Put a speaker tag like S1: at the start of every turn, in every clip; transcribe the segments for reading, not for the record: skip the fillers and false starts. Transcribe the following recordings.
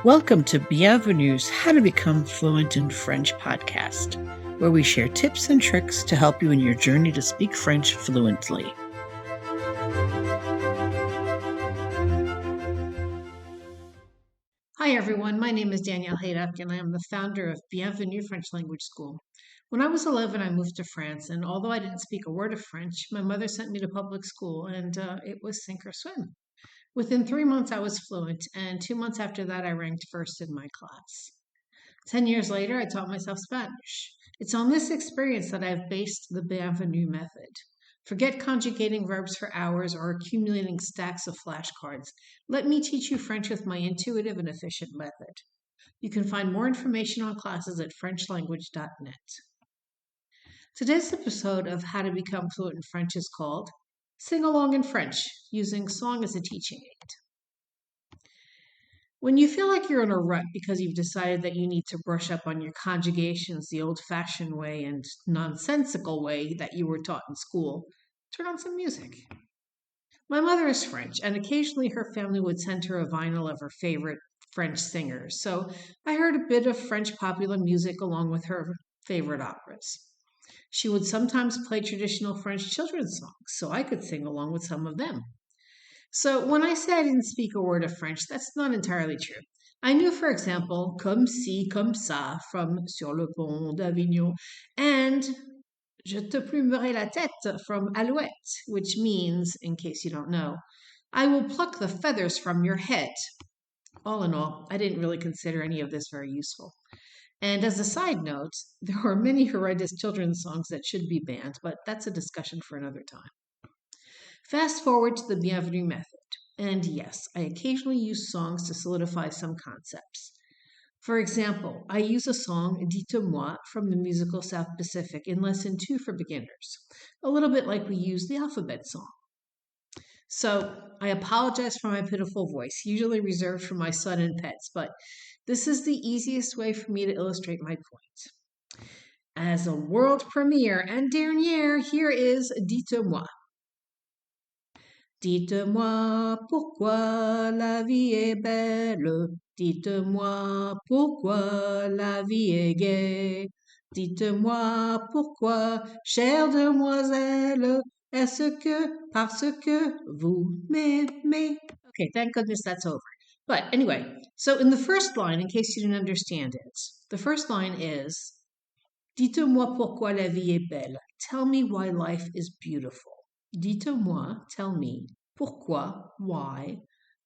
S1: Welcome to Bienvenue's How to Become Fluent in French podcast, where we share tips and tricks to help you in your journey to speak French fluently.
S2: Hi everyone, my name is Danielle Haydock and I am the founder of Bienvenue French Language School. When I was 11, I moved to France, and although I didn't speak a word of French, my mother sent me to public school and it was sink or swim. Within 3 months, I was fluent, and 2 months after that, I ranked first in my class. 10 years later, I taught myself Spanish. It's on this experience that I've based the Bienvenue method. Forget conjugating verbs for hours or accumulating stacks of flashcards. Let me teach you French with my intuitive and efficient method. You can find more information on classes at FrenchLanguage.net. Today's episode of How to Become Fluent in French is called Sing Along in French, using song as a teaching aid. When you feel like you're in a rut because you've decided that you need to brush up on your conjugations the old fashioned way and nonsensical way that you were taught in school, turn on some music. My mother is French, and occasionally her family would send her a vinyl of her favorite French singers, so I heard a bit of French popular music along with her favorite operas. She would sometimes play traditional French children's songs, so I could sing along with some of them. So when I say I didn't speak a word of French, that's not entirely true. I knew, for example, comme ci, comme ça from Sur le pont d'Avignon and Je te plumerai la tête from Alouette, which means, in case you don't know, I will pluck the feathers from your head. All in all, I didn't really consider any of this very useful. And as a side note, there are many horrendous children's songs that should be banned, but that's a discussion for another time. Fast forward to the Bienvenue method. And yes, I occasionally use songs to solidify some concepts. For example, I use a song, Dites-moi, from the musical South Pacific in Lesson 2 for beginners, a little bit like we use the alphabet song. So I apologize for my pitiful voice, usually reserved for my son and pets, but this is the easiest way for me to illustrate my point. As a world premiere and dernier, here is Dites-moi. Dites-moi pourquoi la vie est belle. Dites-moi pourquoi la vie est gaie. Dites-moi pourquoi, chère demoiselle, est-ce que parce que vous m'aimez? Okay, thank goodness that's over. But anyway, so in the first line, in case you didn't understand it, the first line is Dites-moi pourquoi la vie est belle. Tell me why life is beautiful. Dites-moi, tell me, pourquoi, why,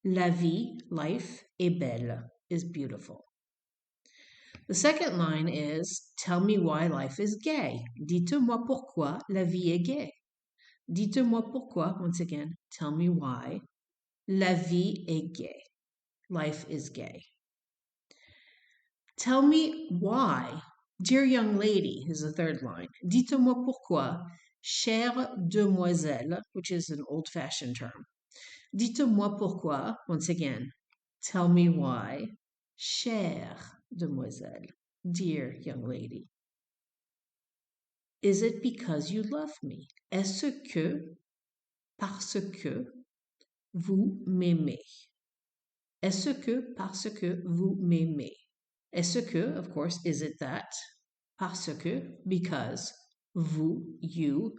S2: la vie, life, est belle, is beautiful. The second line is, tell me why life is gay. Dites-moi pourquoi la vie est gay. Dites-moi pourquoi, once again, tell me why, la vie est gay. Life is gay. Tell me why, dear young lady, is the third line. Dites-moi pourquoi, chère demoiselle, which is an old-fashioned term. Dites-moi pourquoi, once again, tell me why, chère demoiselle, dear young lady. Is it because you love me? Est-ce que, parce que, vous m'aimez? Est-ce que, parce que, vous m'aimez? Est-ce que, of course, is it that? Parce que, because, vous, you,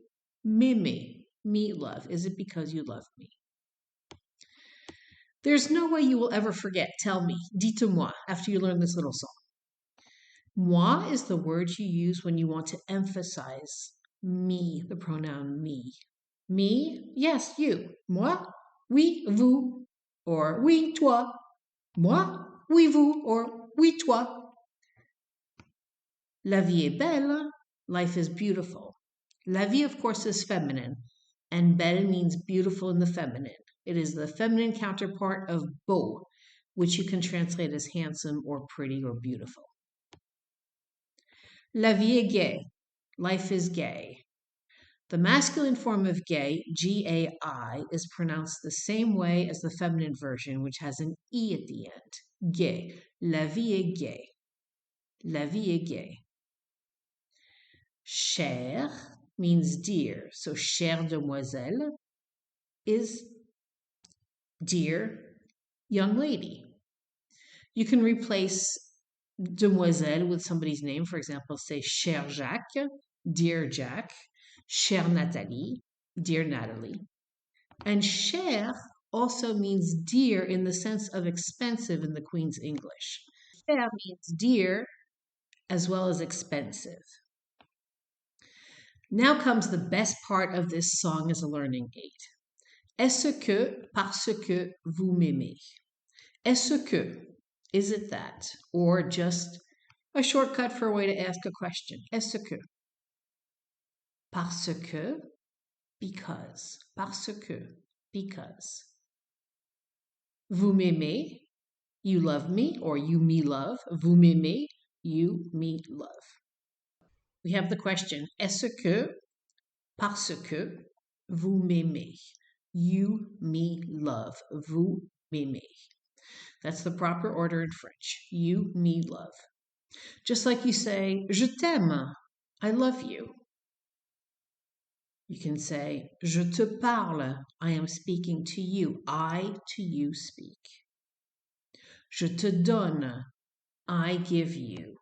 S2: m'aimez, me love. Is it because you love me? There's no way you will ever forget. Tell me, dites-moi, after you learn this little song. Moi is the word you use when you want to emphasize me, the pronoun me. Me, yes, you. Moi, oui, vous, or oui, toi. Moi, oui, vous, or oui, toi. La vie est belle, life is beautiful. La vie, of course, is feminine, and belle means beautiful in the feminine. It is the feminine counterpart of beau, which you can translate as handsome or pretty or beautiful. La vie est gay, life is gay. The masculine form of gay, G-A-I, is pronounced the same way as the feminine version, which has an E at the end. Gay. La vie est gay. La vie est gay. Chère means dear. So chère demoiselle is dear young lady. You can replace demoiselle with somebody's name. For example, say cher Jacques, dear Jack, chère Nathalie, dear Natalie. And cher also means dear in the sense of expensive in the Queen's English. Cher means dear as well as expensive. Now comes the best part of this song as a learning aid. Est-ce que parce que vous m'aimez? Est-ce que, is it that? Or just a shortcut for a way to ask a question. Est-ce que? Parce que, because. Parce que, because. Vous m'aimez, you love me, or you me love. Vous m'aimez, you me love. We have the question, est-ce que, parce que, vous m'aimez? You me love. Vous m'aimez. That's the proper order in French. You me love. Just like you say, je t'aime, I love you. You can say, je te parle, I am speaking to you. I to you speak. Je te donne, I give you.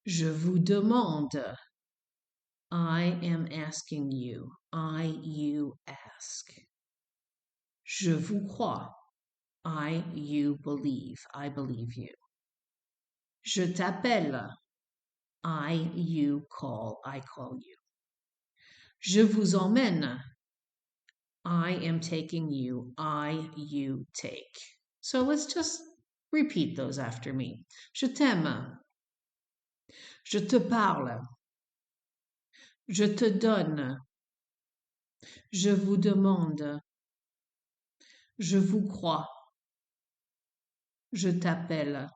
S2: Je vous demande, I am asking you. I, you ask. Je vous crois, I, you believe. I believe you. Je t'appelle, I, you call. I call you. Je vous emmène, I am taking you. I, you take. So let's just repeat those after me. Je t'aime. Je te parle. Je te donne. Je vous demande. Je vous crois. Je t'appelle.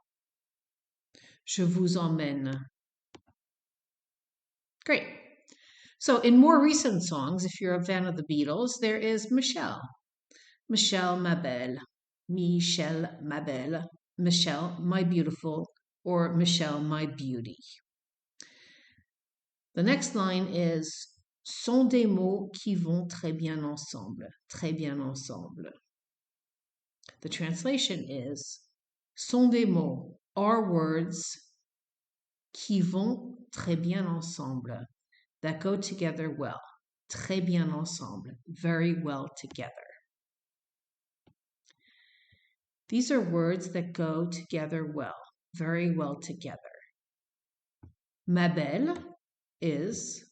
S2: Je vous emmène. Great. So in more recent songs, if you're a fan of the Beatles, there is Michelle. Michelle, ma belle. Michelle, ma belle. Michelle, my beautiful. Or Michelle, my beauty. The next line is sont des mots qui vont très bien ensemble. Très bien ensemble. The translation is sont des mots are words qui vont très bien ensemble, that go together well. Très bien ensemble, very well together. These are words that go together well, very well together. Ma belle is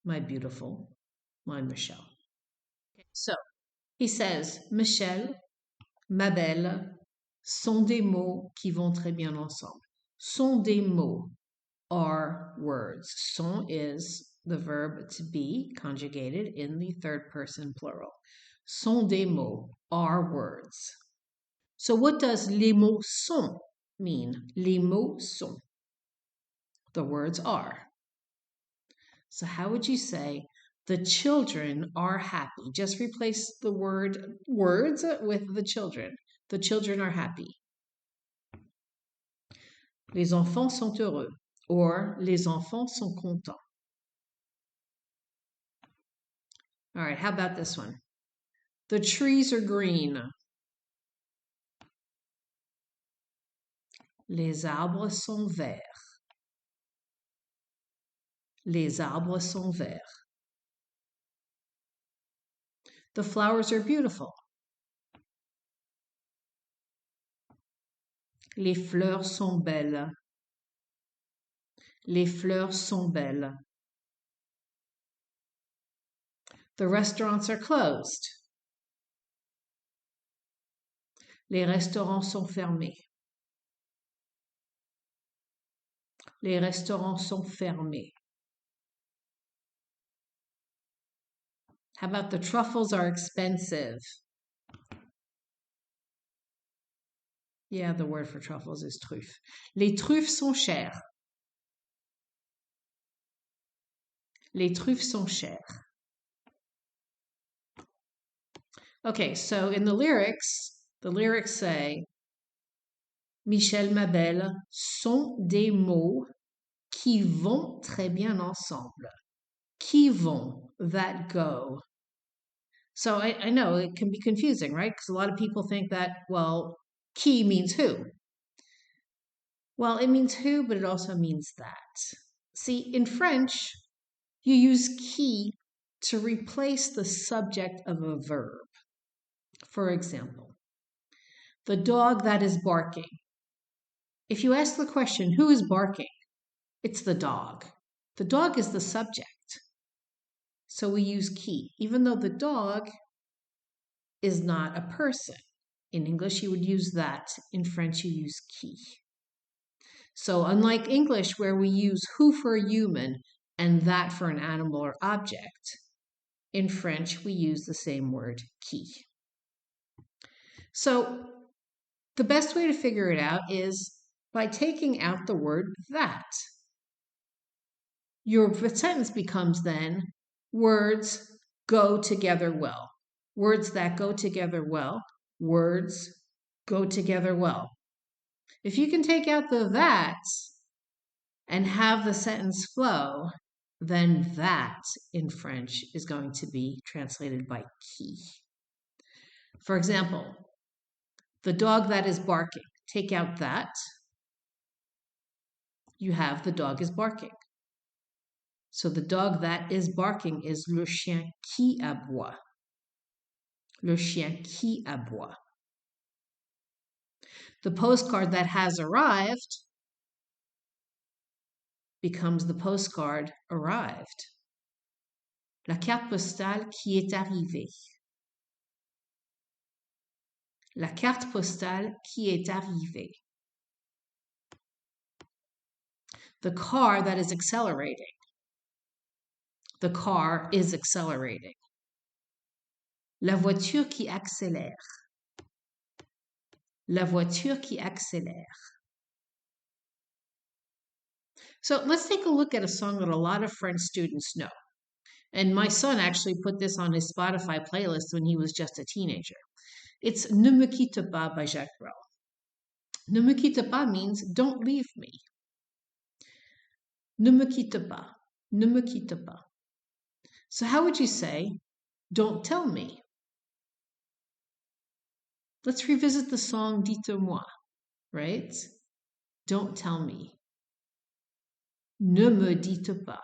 S2: my beautiful, my Michelle. So he says, Michelle, ma belle, sont des mots qui vont très bien ensemble. Sont des mots are words. Sont is the verb to be conjugated in the third person plural. Sont des mots are words. So what does les mots sont mean? Les mots sont. The words are. So how would you say the children are happy? Just replace the word words with the children. The children are happy. Les enfants sont heureux. Or les enfants sont contents. All right, how about this one? The trees are green. Les arbres sont verts. Les arbres sont verts. The flowers are beautiful. Les fleurs sont belles. Les fleurs sont belles. The restaurants are closed. Les restaurants sont fermés. Les restaurants sont fermés. How about the truffles are expensive? Yeah, the word for truffles is truffe. Les truffes sont chères. Les truffes sont chères. Okay, so in the lyrics say, Michelle, ma belle, sont des mots qui vont très bien ensemble. Qui vont, that go. So I know it can be confusing, right? Because a lot of people think that, well, Qui means who. Well, it means who, but it also means that. See, in French, you use qui to replace the subject of a verb. For example, the dog that is barking. If you ask the question, who is barking? It's the dog. The dog is the subject. So we use qui, even though the dog is not a person. In English, you would use that. In French, you use qui. So unlike English, where we use who for a human and that for an animal or object, in French, we use the same word, qui. So the best way to figure it out is by taking out the word that. Your sentence becomes then, words go together well. Words that go together well. Words go together well. If you can take out the that and have the sentence flow, then that in French is going to be translated by qui. For example, the dog that is barking. Take out that. You have the dog is barking. So the dog that is barking is le chien qui aboie. Le chien qui aboie. The postcard that has arrived becomes the postcard arrived. La carte postale qui est arrivée. La carte postale qui est arrivée. The car that is accelerating. The car is accelerating. La voiture qui accélère. La voiture qui accélère. So let's take a look at a song that a lot of French students know. And my son actually put this on his Spotify playlist when he was just a teenager. It's Ne me quitte pas by Jacques Brel. Ne me quitte pas means don't leave me. Ne me quitte pas. Ne me quitte pas. So how would you say, don't tell me? Let's revisit the song Dites-moi, right? Don't tell me. Ne me dites pas.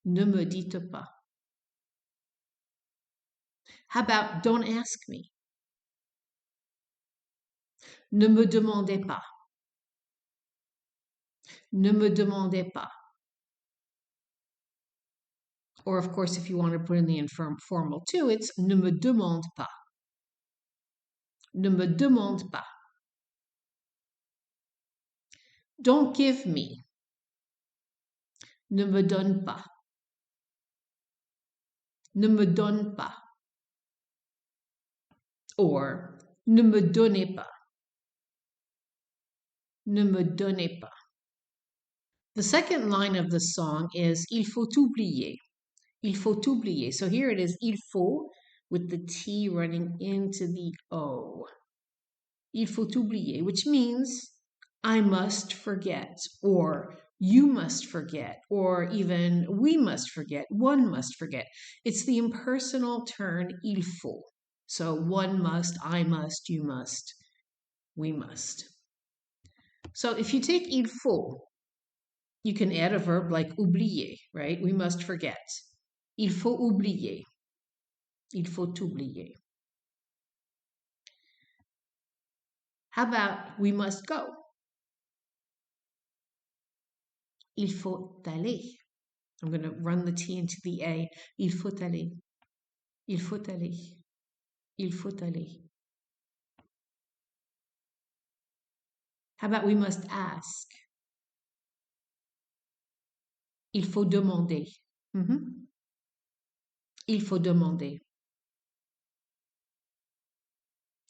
S2: Ne me dites pas. How about don't ask me? Ne me demandez pas. Ne me demandez pas. Or, of course, if you want to put in the informal too, it's ne me demande pas. Ne me demande pas. Don't give me. Ne me donne pas. Ne me donne pas. Or, ne me donnez pas. Ne me donnez pas. The second line of the song is Il faut oublier. Il faut oublier. So here it is, il faut, with the T running into the O. Il faut oublier, which means I must forget, or you must forget, or even we must forget, one must forget. It's the impersonal turn il faut. So one must, I must, you must, we must. So if you take il faut, you can add a verb like oublier, right? We must forget. Il faut oublier. Il faut oublier. How about we must go? Il faut aller. I'm going to run the T into the A. Il faut aller. Il faut aller. Il faut aller. How about we must ask? Il faut demander. Il faut demander.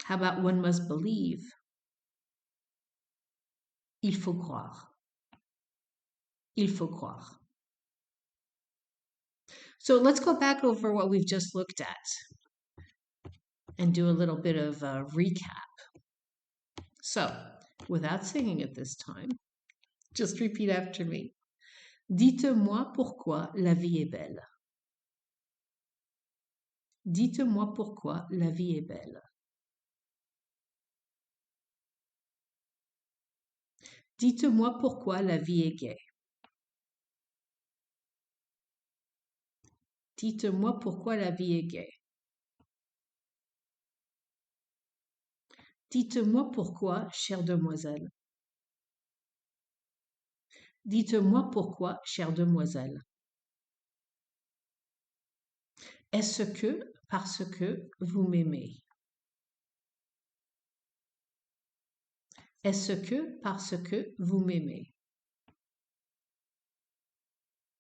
S2: How about one must believe? Il faut croire. Il faut croire. So let's go back over what we've just looked at and do a little bit of a recap. So, without singing it this time, just repeat after me. Dites-moi pourquoi la vie est belle. Dites-moi pourquoi la vie est belle. Dites-moi pourquoi la vie est gaie. Dites-moi pourquoi la vie est gaie. Dites-moi pourquoi, chère demoiselle. Dites-moi pourquoi, chère demoiselle. Est-ce que parce que vous m'aimez? Est-ce que parce que vous m'aimez?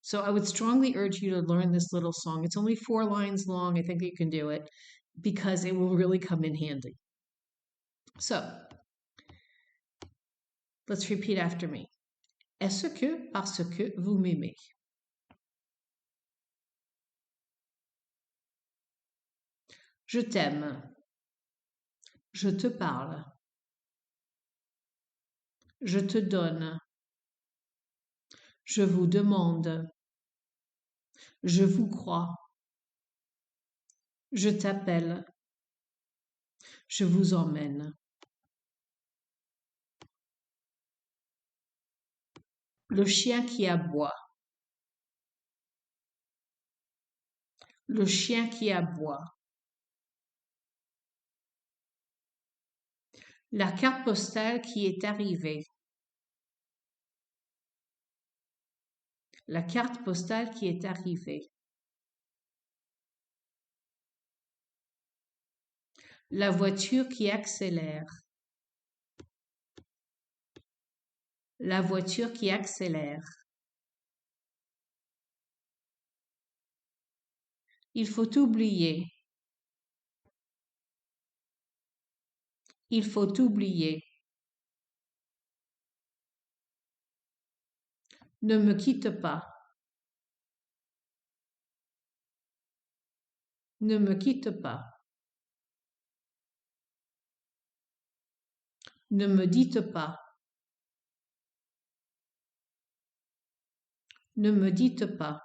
S2: So I would strongly urge you to learn this little song. It's only 4 lines long. I think that you can do it because it will really come in handy. So let's repeat after me. Est-ce que parce que vous m'aimez? Je t'aime. Je te parle. Je te donne. Je vous demande. Je vous crois. Je t'appelle. Je vous emmène. Le chien qui aboie. Le chien qui aboie. La carte postale qui est arrivée. La carte postale qui est arrivée. La voiture qui accélère. La voiture qui accélère. Il faut oublier. Il faut oublier. Ne me quitte pas. Ne me quitte pas. Ne me dites pas. Ne me dites pas.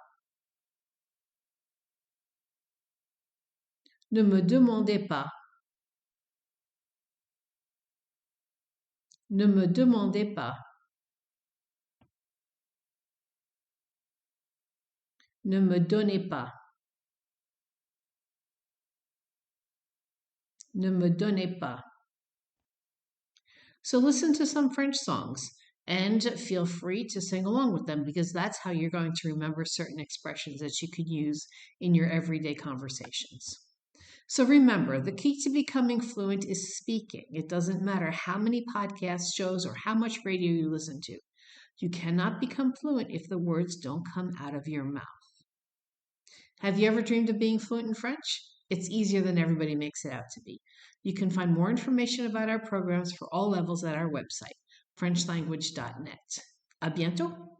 S2: Ne me demandez pas. Ne me demandez pas. Ne me donnez pas. Ne me donnez pas. So listen to some French songs and feel free to sing along with them because that's how you're going to remember certain expressions that you could use in your everyday conversations. So remember, the key to becoming fluent is speaking. It doesn't matter how many podcast shows or how much radio you listen to. You cannot become fluent if the words don't come out of your mouth. Have you ever dreamed of being fluent in French? It's easier than everybody makes it out to be. You can find more information about our programs for all levels at our website, FrenchLanguage.net. À bientôt!